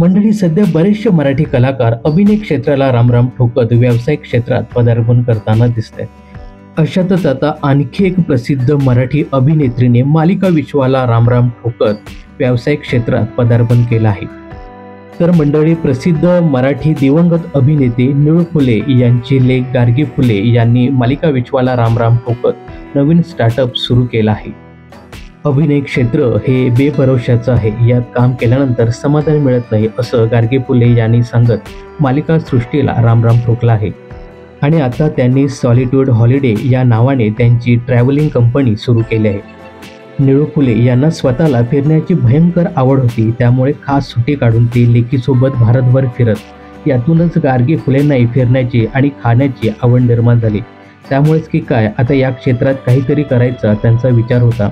मंडळी, सध्या बरेचसे मराठी कलाकार अभिनय क्षेत्राला रामराम ठोकत व्यावसायिक क्षेत्रात पदार्पण करताना दिसत आहेत। अशातच आता आणखी एक प्रसिद्ध मराठी अभिनेत्रीने मालिका विश्वाला रामराम ठोकत व्यावसायिक क्षेत्रात पदार्पण केलं आहे। तर मंडळी, प्रसिद्ध मराठी दिवंगत अभिनेते निळू फुले यांची लेक गार्गी फुले यांनी मालिका विश्वाला रामराम ठोकत नवीन स्टार्टअप सुरू केलं आहे। अभिनय क्षेत्र हे बेभरवशाचं आहे, यात काम केल्यानंतर समाधान मिळत नाही असं गार्गी फुले यांनी सांगत मालिका सृष्टीला रामराम ठोकला आहे। आणि आता त्यांनी सॉलिट्यूड हॉलिडे या नावाने त्यांची ट्रॅव्हलिंग कंपनी सुरू केली आहे। निळू फुले यांना स्वतःला फिरण्याची भयंकर आवड होती, त्यामुळे खास सुट्टी काढून ती लेकीसोबत भारतभर फिरत। यातूनच गार्गी फुलेंनाही फिरण्याची आणि खाण्याची आवड निर्माण झाली। त्यामुळेच की काय, आता या क्षेत्रात काहीतरी करायचा त्यांचा विचार होता,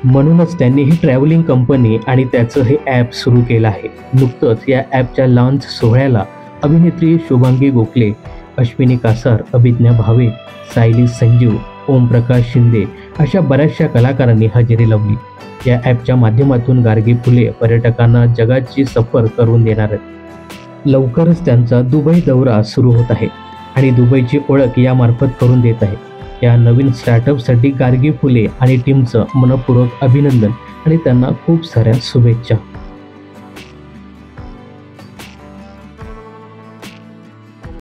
म्हणूनच त्यांनी ही ट्रॅव्हलिंग कंपनी आणि त्याचं हे ॲप सुरू केलं आहे। नुकतंच या ॲपच्या लॉन्च सोहळ्याला अभिनेत्री शुभांगी गोखले, अश्विनी कासार, अभिज्ञा भावे, सायली संजीव, ओमप्रकाश शिंदे अशा बऱ्याचशा कलाकारांनी हजेरी लावली। या ॲपच्या माध्यमातून गार्गी फुले पर्यटकांना जगाची सफर करून देणार आहेत। लवकरच त्यांचा दुबई दौरा सुरू होत आहे आणि दुबईची ओळख यामार्फत करून देत आहे। या नवीन स्टार्टअपसाठी गार्गी फुले आणि टीमचं मनपूर्वक अभिनंदन आणि त्यांना खूप साऱ्या शुभेच्छा।